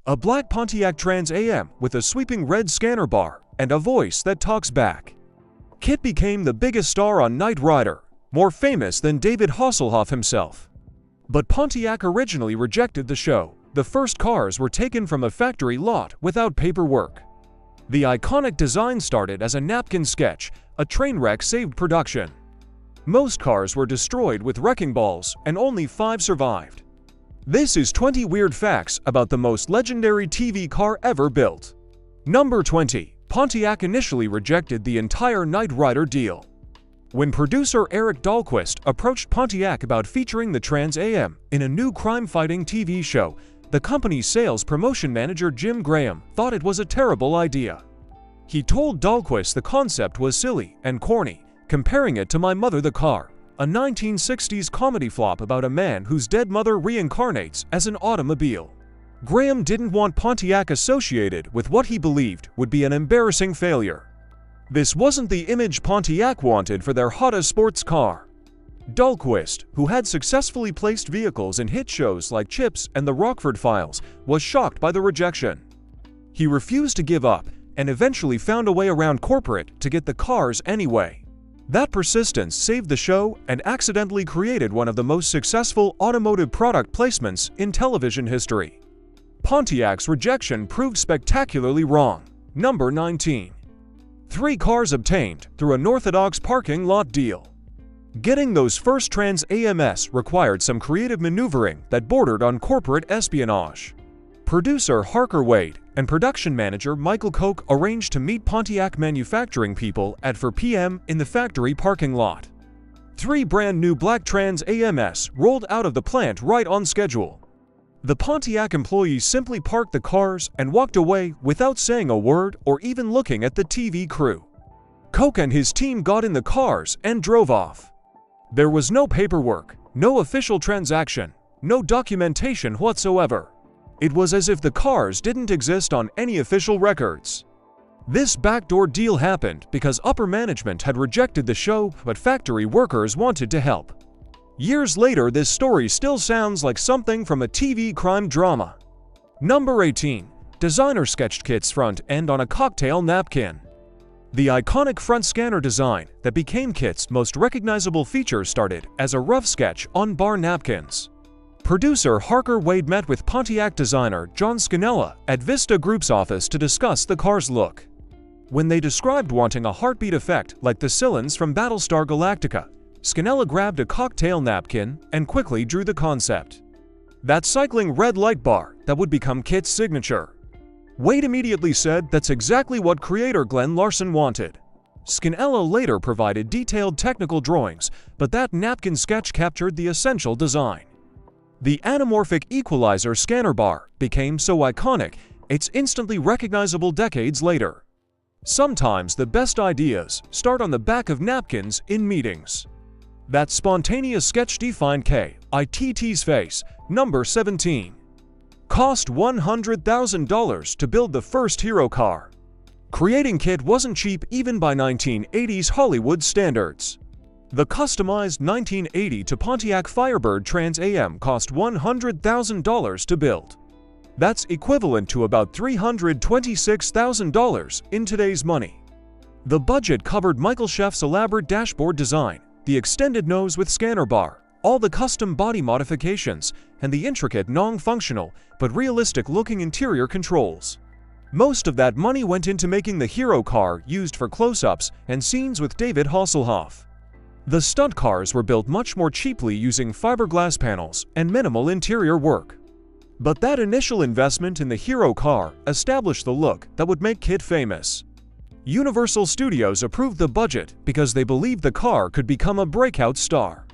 A black Pontiac Trans Am with a sweeping red scanner bar and a voice that talks back. KITT became the biggest star on Knight Rider, more famous than David Hasselhoff himself. But Pontiac originally rejected the show. The first cars were taken from a factory lot without paperwork. The iconic design started as a napkin sketch. A train wreck saved production. Most cars were destroyed with wrecking balls, and only 5 survived. This is 20 weird facts about the most legendary TV car ever built. Number 20. Pontiac initially rejected the entire Knight Rider deal. When producer Eric Dahlquist approached Pontiac about featuring the Trans Am in a new crime-fighting TV show, the company's sales promotion manager Jim Graham thought it was a terrible idea. He told Dahlquist the concept was silly and corny, comparing it to My Mother the Car, a 1960s comedy flop about a man whose dead mother reincarnates as an automobile. Graham didn't want Pontiac associated with what he believed would be an embarrassing failure. This wasn't the image Pontiac wanted for their hottest sports car. Dahlquist, who had successfully placed vehicles in hit shows like Chips and The Rockford Files, was shocked by the rejection. He refused to give up and eventually found a way around corporate to get the cars anyway. That persistence saved the show and accidentally created one of the most successful automotive product placements in television history. Pontiac's rejection proved spectacularly wrong. Number 19. 3 cars obtained through an orthodox parking lot deal. Getting those first Trans AMs required some creative maneuvering that bordered on corporate espionage. Producer Harker Wade and production manager Michael Koch arranged to meet Pontiac manufacturing people at 4 p.m. in the factory parking lot. 3 brand new black Trans AMs rolled out of the plant right on schedule. The Pontiac employees simply parked the cars and walked away without saying a word or even looking at the TV crew. Koch and his team got in the cars and drove off. There was no paperwork, no official transaction, no documentation whatsoever. It was as if the cars didn't exist on any official records. This backdoor deal happened because upper management had rejected the show, but factory workers wanted to help. Years later, this story still sounds like something from a TV crime drama. Number 18. Designer sketched KITT's front end on a cocktail napkin. The iconic front scanner design that became KITT's most recognizable feature started as a rough sketch on bar napkins. Producer Harker Wade met with Pontiac designer John Scannella at Vista Group's office to discuss the car's look. When they described wanting a heartbeat effect like the Cylons from Battlestar Galactica, Scannella grabbed a cocktail napkin and quickly drew the concept. That cycling red light bar that would become KITT's signature. Wade immediately said that's exactly what creator Glenn Larson wanted. Scannella later provided detailed technical drawings, but that napkin sketch captured the essential design. The anamorphic equalizer scanner bar became so iconic, it's instantly recognizable decades later. Sometimes the best ideas start on the back of napkins in meetings. That spontaneous sketch defined KITT's face. Number 17. Cost $100,000 to build the first hero car. Creating KITT wasn't cheap even by 1980s Hollywood standards. The customized 1980 to Pontiac Firebird Trans Am cost $100,000 to build. That's equivalent to about $326,000 in today's money. The budget covered Michael Scheff's elaborate dashboard design, the extended nose with scanner bar, all the custom body modifications, and the intricate non-functional but realistic-looking interior controls. Most of that money went into making the hero car used for close-ups and scenes with David Hasselhoff. The stunt cars were built much more cheaply using fiberglass panels and minimal interior work. But that initial investment in the hero car established the look that would make KITT famous. Universal Studios approved the budget because they believed the car could become a breakout star.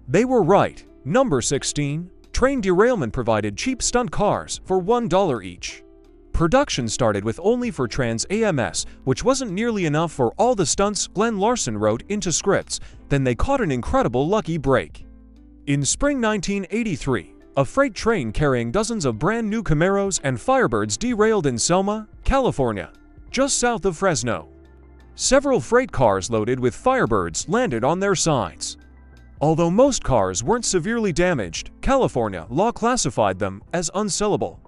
They were right. Number 16. Train derailment provided cheap stunt cars for $1 each. Production started with only 4 Trans AMs, which wasn't nearly enough for all the stunts Glenn Larson wrote into scripts. Then they caught an incredible lucky break. In spring 1983, a freight train carrying dozens of brand new Camaros and Firebirds derailed in Selma, California, just south of Fresno. Several freight cars loaded with Firebirds landed on their sides. Although most cars weren't severely damaged, California law classified them as unsellable.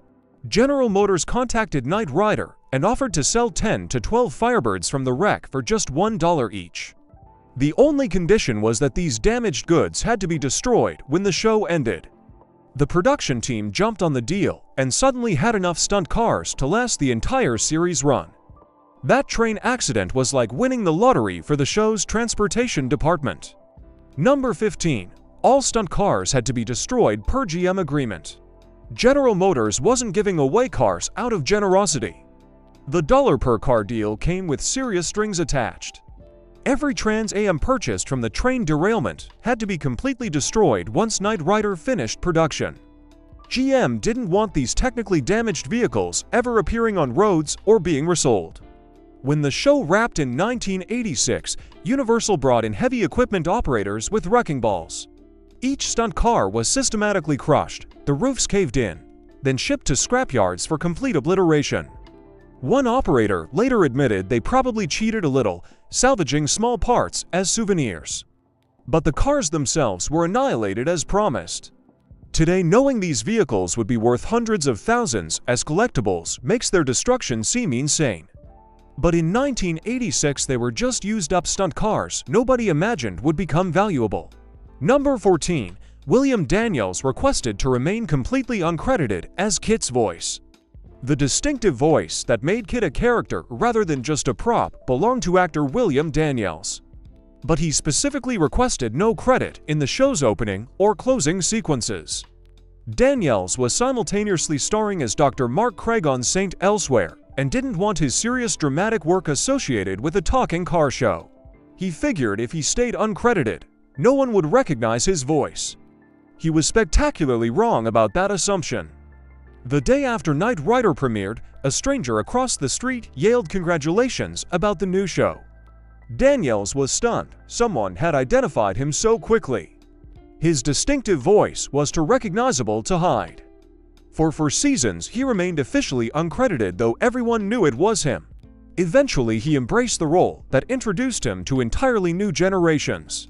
General Motors contacted Knight Rider and offered to sell 10 to 12 Firebirds from the wreck for just $1 each. The only condition was that these damaged goods had to be destroyed when the show ended. The production team jumped on the deal and suddenly had enough stunt cars to last the entire series run. That train accident was like winning the lottery for the show's transportation department. Number 15. All stunt cars had to be destroyed per GM agreement. General Motors wasn't giving away cars out of generosity. The dollar per car deal came with serious strings attached. Every Trans Am purchased from the train derailment had to be completely destroyed once Knight Rider finished production. GM didn't want these technically damaged vehicles ever appearing on roads or being resold. When the show wrapped in 1986, Universal brought in heavy equipment operators with wrecking balls. Each stunt car was systematically crushed, the roofs caved in, then shipped to scrapyards for complete obliteration. One operator later admitted they probably cheated a little, salvaging small parts as souvenirs. But the cars themselves were annihilated as promised. Today, knowing these vehicles would be worth hundreds of thousands as collectibles makes their destruction seem insane. But in 1986, they were just used-up stunt cars nobody imagined would become valuable. Number 14. William Daniels requested to remain completely uncredited as KITT's voice. The distinctive voice that made KITT a character rather than just a prop belonged to actor William Daniels. But he specifically requested no credit in the show's opening or closing sequences. Daniels was simultaneously starring as Dr. Mark Craig on Saint Elsewhere and didn't want his serious dramatic work associated with a talking car show. He figured if he stayed uncredited, no one would recognize his voice. He was spectacularly wrong about that assumption. The day after Knight Rider premiered, a stranger across the street yelled congratulations about the new show. Daniels was stunned someone had identified him so quickly. His distinctive voice was too recognizable to hide. For seasons, he remained officially uncredited, though everyone knew it was him. Eventually, he embraced the role that introduced him to entirely new generations.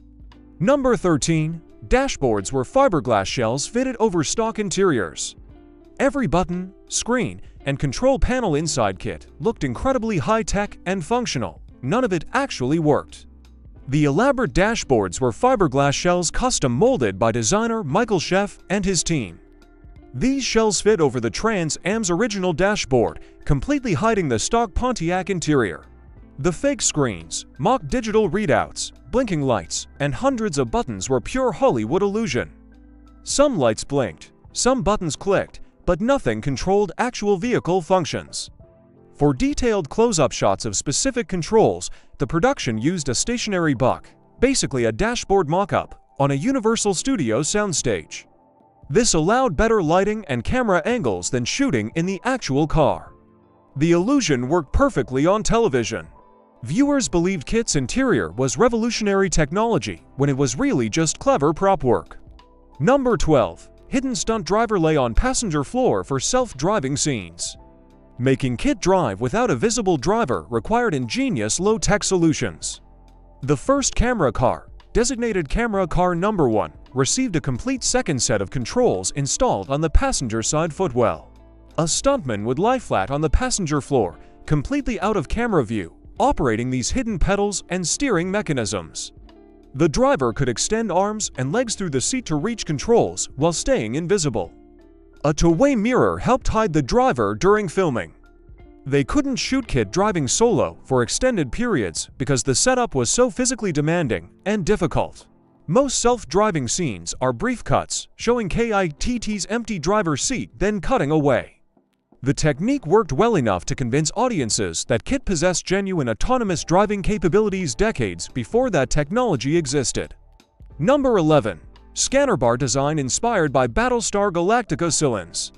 Number 13. Dashboards were fiberglass shells fitted over stock interiors. Every button, screen, and control panel inside KITT looked incredibly high-tech and functional. None of it actually worked. The elaborate dashboards were fiberglass shells custom molded by designer Michael Sheff and his team. These shells fit over the Trans Am's original dashboard, completely hiding the stock Pontiac interior. The fake screens, mock digital readouts, blinking lights, and hundreds of buttons were pure Hollywood illusion. Some lights blinked, some buttons clicked, but nothing controlled actual vehicle functions. For detailed close-up shots of specific controls, the production used a stationary buck, basically a dashboard mock-up, on a Universal Studios soundstage. This allowed better lighting and camera angles than shooting in the actual car. The illusion worked perfectly on television. Viewers believed KITT's interior was revolutionary technology when it was really just clever prop work. Number 12. Hidden stunt driver lay on passenger floor for self-driving scenes. Making KITT drive without a visible driver required ingenious low-tech solutions. The first camera car, designated Camera Car Number 1, received a complete second set of controls installed on the passenger side footwell. A stuntman would lie flat on the passenger floor, completely out of camera view, operating these hidden pedals and steering mechanisms. The driver could extend arms and legs through the seat to reach controls while staying invisible. A two-way mirror helped hide the driver during filming. They couldn't shoot KITT driving solo for extended periods because the setup was so physically demanding and difficult. Most self-driving scenes are brief cuts showing KITT's empty driver's seat then cutting away. The technique worked well enough to convince audiences that KITT possessed genuine autonomous driving capabilities decades before that technology existed. Number 11. Scanner bar design inspired by Battlestar Galactica cylinders.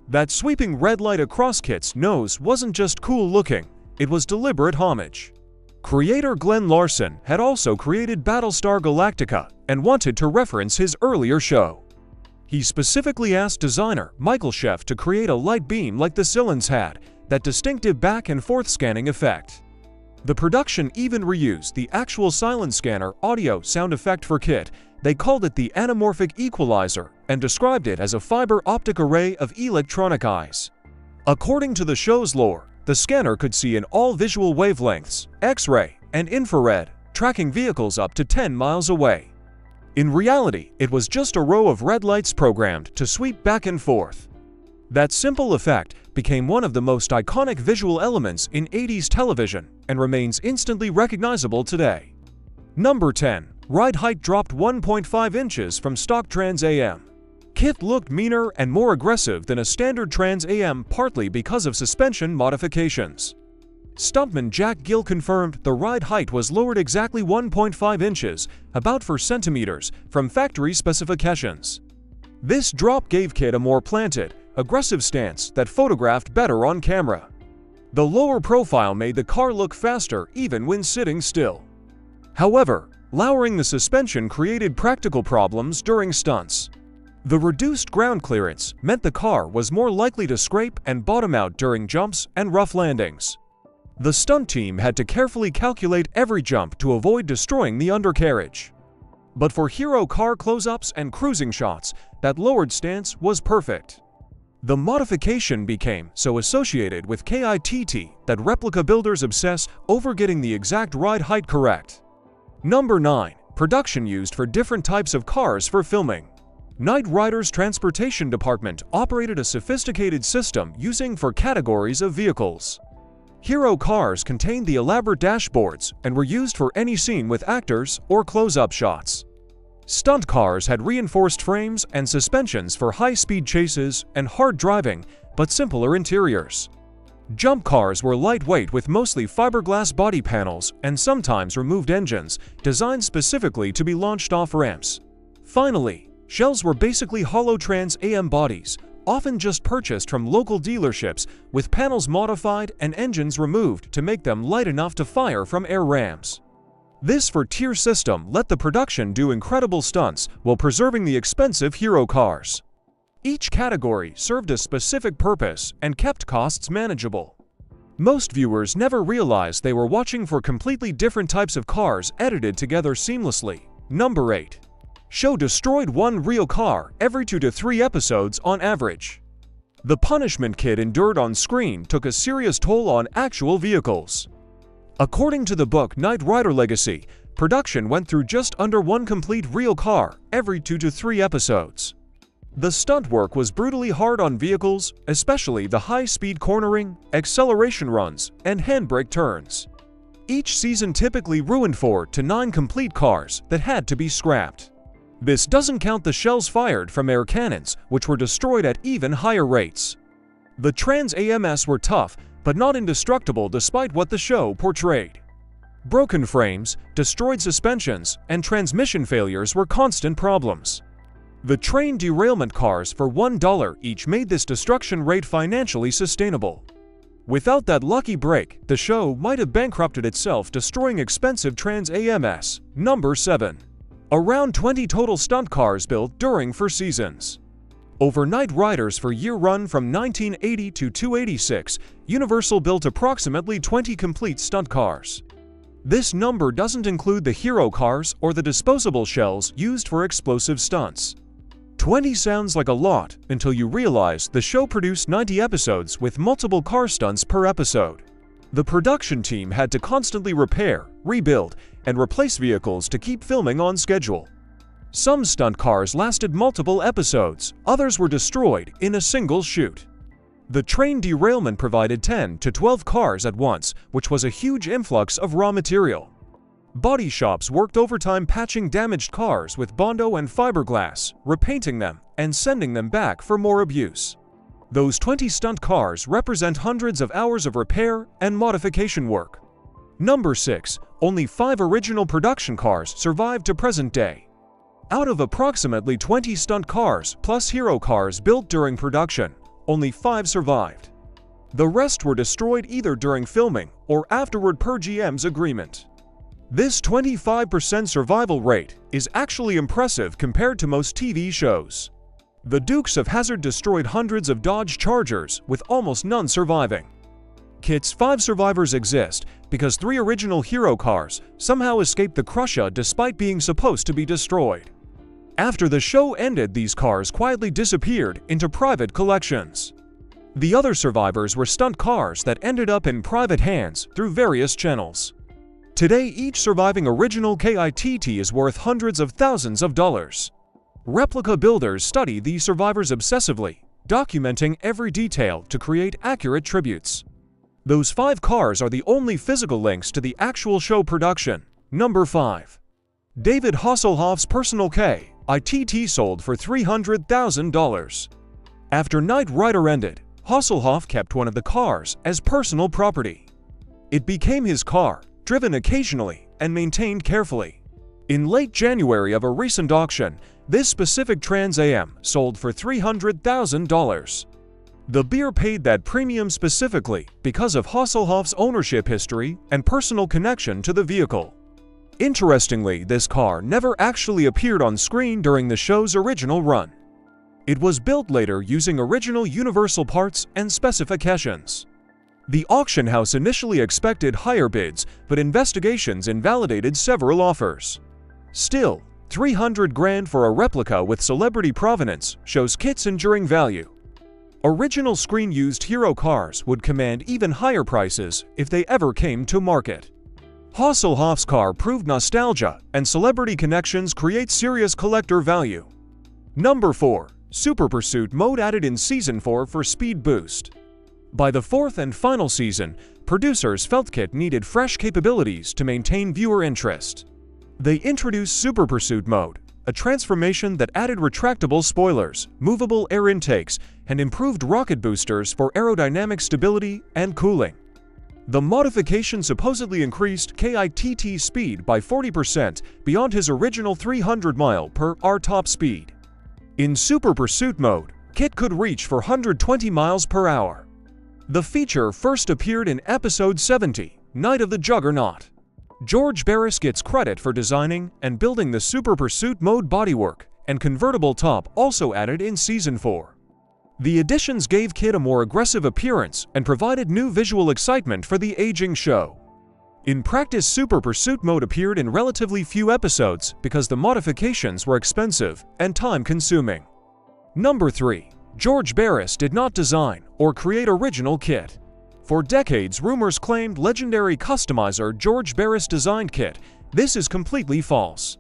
That sweeping red light across KITT's nose wasn't just cool looking, it was deliberate homage. Creator Glenn Larson had also created Battlestar Galactica and wanted to reference his earlier show. He specifically asked designer Michael Sheff to create a light beam like the cylinders had, that distinctive back and forth scanning effect. The production even reused the actual silent scanner audio sound effect for KITT. They called it the anamorphic equalizer and described it as a fiber optic array of electronic eyes. According to the show's lore, the scanner could see in all visual wavelengths, X-ray, and infrared, tracking vehicles up to 10 miles away. In reality, it was just a row of red lights programmed to sweep back and forth. That simple effect became one of the most iconic visual elements in 80s television and remains instantly recognizable today. Number 10. Ride height dropped 1.5 inches from stock Trans Am. KITT looked meaner and more aggressive than a standard Trans Am, partly because of suspension modifications. Stuntman Jack Gill confirmed the ride height was lowered exactly 1.5 inches, about 4 centimeters, from factory specifications. This drop gave KITT a more planted, aggressive stance that photographed better on camera. The lower profile made the car look faster even when sitting still. However, lowering the suspension created practical problems during stunts. The reduced ground clearance meant the car was more likely to scrape and bottom out during jumps and rough landings. The stunt team had to carefully calculate every jump to avoid destroying the undercarriage. But for hero car close-ups and cruising shots, that lowered stance was perfect. The modification became so associated with KITT that replica builders obsess over getting the exact ride height correct. Number 9. Production used for different types of cars for filming. Knight Rider's transportation department operated a sophisticated system using 4 categories of vehicles. Hero cars contained the elaborate dashboards and were used for any scene with actors or close-up shots. Stunt cars had reinforced frames and suspensions for high-speed chases and hard driving, but simpler interiors. Jump cars were lightweight with mostly fiberglass body panels and sometimes removed engines, designed specifically to be launched off ramps. Finally, shells were basically hollow Trans Am bodies, often just purchased from local dealerships, with panels modified and engines removed to make them light enough to fire from air rams. This 4-tier system let the production do incredible stunts while preserving the expensive hero cars. Each category served a specific purpose and kept costs manageable. Most viewers never realized they were watching for completely different types of cars edited together seamlessly. Number 8. Show destroyed one real car every 2 to 3 episodes on average. The punishment KITT endured on screen took a serious toll on actual vehicles. According to the book Knight Rider Legacy, production went through just under 1 complete real car every 2 to 3 episodes. The stunt work was brutally hard on vehicles, especially the high-speed cornering, acceleration runs, and handbrake turns. Each season typically ruined 4 to 9 complete cars that had to be scrapped. This doesn't count the shells fired from air cannons, which were destroyed at even higher rates. The Trans AMs were tough, but not indestructible despite what the show portrayed. Broken frames, destroyed suspensions, and transmission failures were constant problems. The train derailment cars for $1 each made this destruction rate financially sustainable. Without that lucky break, the show might have bankrupted itself, destroying expensive Trans AMs. Number 7. Around 20 total stunt cars built during 4 seasons. Over Knight Riders for year run from 1980 to 286, Universal built approximately 20 complete stunt cars. This number doesn't include the hero cars or the disposable shells used for explosive stunts. 20 sounds like a lot until you realize the show produced 90 episodes with multiple car stunts per episode. The production team had to constantly repair, rebuild, and replace vehicles to keep filming on schedule. Some stunt cars lasted multiple episodes, others were destroyed in a single shoot. The train derailment provided 10 to 12 cars at once, which was a huge influx of raw material. Body shops worked overtime patching damaged cars with Bondo and fiberglass, repainting them, and sending them back for more abuse. Those 20 stunt cars represent hundreds of hours of repair and modification work. Number 6. Only 5 original production cars survived to present day. Out of approximately 20 stunt cars plus hero cars built during production, only 5 survived. The rest were destroyed either during filming or afterward per GM's agreement. This 25% survival rate is actually impressive compared to most TV shows. The Dukes of Hazzard destroyed hundreds of Dodge Chargers with almost none surviving. KITT's 5 survivors exist because 3 original hero cars somehow escaped the Crusher despite being supposed to be destroyed. After the show ended, these cars quietly disappeared into private collections. The other survivors were stunt cars that ended up in private hands through various channels. Today, each surviving original KITT is worth hundreds of thousands of dollars. Replica builders study these survivors obsessively, documenting every detail to create accurate tributes. Those 5 cars are the only physical links to the actual show production. Number 5. David Hasselhoff's personal KITT sold for $300,000. After Knight Rider ended, Hasselhoff kept one of the cars as personal property. It became his car, driven occasionally and maintained carefully. In late January of a recent auction, this specific Trans Am sold for $300,000. The beer paid that premium specifically because of Hasselhoff's ownership history and personal connection to the vehicle. Interestingly, this car never actually appeared on screen during the show's original run. It was built later using original Universal parts and specifications. The auction house initially expected higher bids, but investigations invalidated several offers. Still, $300,000 for a replica with celebrity provenance shows KITT's enduring value. Original screen-used hero cars would command even higher prices if they ever came to market. Hasselhoff's car proved nostalgia, and celebrity connections create serious collector value. Number 4. Super Pursuit mode added in Season 4 for speed boost. By the 4th and final season, producers felt KITT needed fresh capabilities to maintain viewer interest. They introduced Super Pursuit mode, a transformation that added retractable spoilers, movable air intakes, and improved rocket boosters for aerodynamic stability and cooling. The modification supposedly increased KITT's speed by 40% beyond his original 300 mph top speed. In Super Pursuit mode, KITT could reach 420 mph. The feature first appeared in Episode 70, Night of the Juggernaut. George Barris gets credit for designing and building the Super Pursuit mode bodywork, and convertible top also added in Season 4. The additions gave KITT a more aggressive appearance and provided new visual excitement for the aging show. In practice, Super Pursuit mode appeared in relatively few episodes because the modifications were expensive and time-consuming. Number 3. George Barris did not design or create original KITT. For decades, rumors claimed legendary customizer George Barris designed KITT. This is completely false.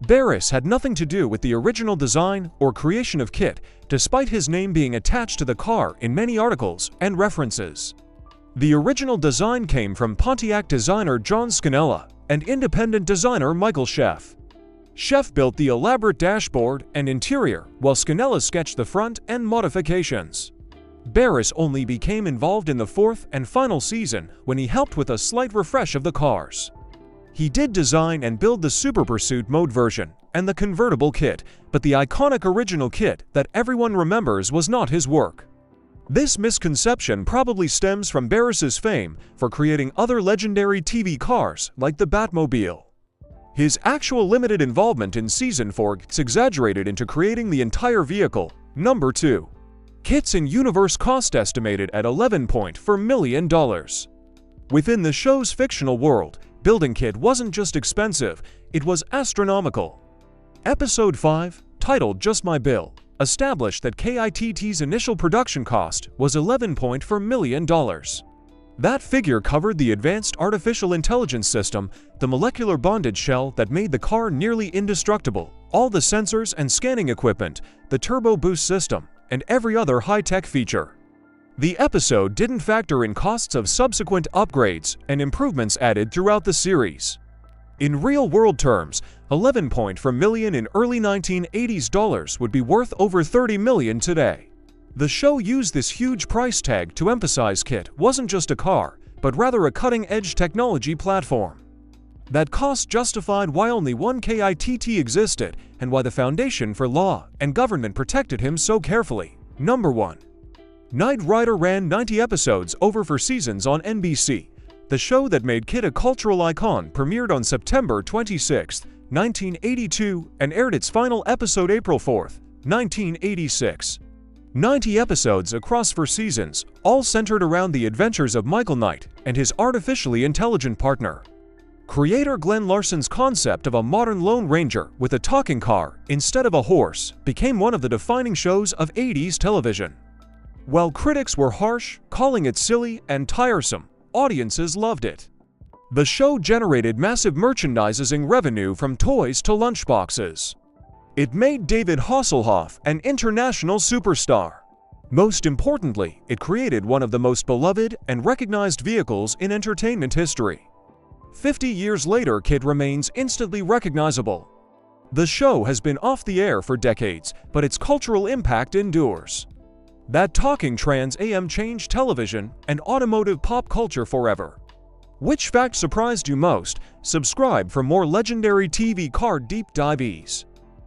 Barris had nothing to do with the original design or creation of KITT, despite his name being attached to the car in many articles and references. The original design came from Pontiac designer John Scannella and independent designer Michael Sheff. Sheff built the elaborate dashboard and interior, while Scannella sketched the front and modifications. Barris only became involved in the 4th and final season when he helped with a slight refresh of the cars. He did design and build the Super Pursuit mode version and the convertible KITT, but the iconic original KITT that everyone remembers was not his work. This misconception probably stems from Barris's fame for creating other legendary TV cars like the Batmobile. His actual limited involvement in Season 4 gets exaggerated into creating the entire vehicle. Number 2. KITT's in-universe cost estimated at $11.4 million. Within the show's fictional world, building KITT wasn't just expensive, it was astronomical. Episode 5, titled Just My Bill, established that KITT's initial production cost was $11.4 million. That figure covered the advanced artificial intelligence system, the molecular bonded shell that made the car nearly indestructible, all the sensors and scanning equipment, the turbo boost system, and every other high-tech feature. The episode didn't factor in costs of subsequent upgrades and improvements added throughout the series. In real-world terms, $11.4 million in early 1980s dollars would be worth over $30 million today. The show used this huge price tag to emphasize KITT wasn't just a car, but rather a cutting-edge technology platform. That cost justified why only one KITT existed and why the foundation for law and government protected him so carefully. Number 1. Knight Rider ran 90 episodes over 4 seasons on NBC. The show that made KITT a cultural icon premiered on September 26, 1982 and aired its final episode April 4, 1986. 90 episodes across 4 seasons, all centered around the adventures of Michael Knight and his artificially intelligent partner. Creator Glenn Larson's concept of a modern Lone Ranger with a talking car instead of a horse became one of the defining shows of 80s television. While critics were harsh, calling it silly and tiresome, audiences loved it. The show generated massive merchandising revenue from toys to lunchboxes. It made David Hasselhoff an international superstar. Most importantly, it created one of the most beloved and recognized vehicles in entertainment history. 50 years later, KITT remains instantly recognizable. The show has been off the air for decades, but its cultural impact endures. That talking Trans Am changed television and automotive pop culture forever. Which fact surprised you most? Subscribe for more legendary TV car deep dives.